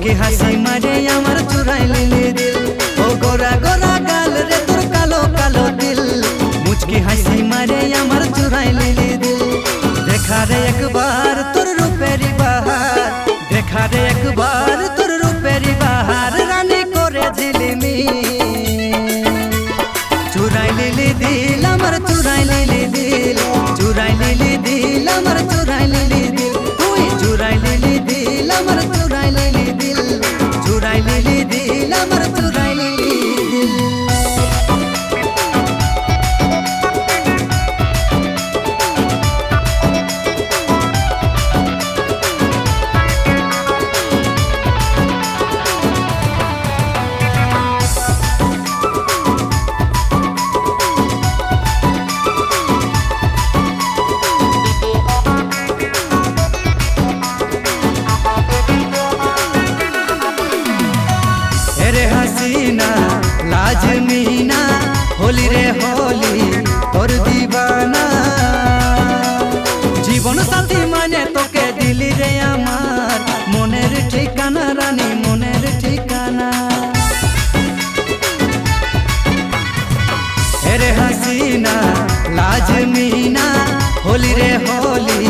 মুচকি হাসি মারে আমার চুরাই লিলি দিল। ও গোরা গোরা গাল রে তোর কালো কালো দিল, মুচকি হাসি মারে আমার চুরাই লিলি দিল। দেখা রে একবার তোর রূপেরি বাহার, দেখা রে একবার তোর রূপেরি বাহার, রানী করে ঝিলিমি চুরাই লিলি দিল আমার চুরাই লিলি দিল, চুরাই লিলি দিল আমার চুরাই লিলি দিল। তুই চুরাই লিলি দিল আমার চুরাই লিলি দিল, চুরাই লিলি দিল আমার চুরাই লিলি দিল। हसीना लाजमीना होली रे होली तोर दीवाना, जीवन साथी माने तोके दिली रे आमार, मोनेर ठिकाना रानी मोनेर ठिकाना। एरे हसीना लाजमीना होली रे होली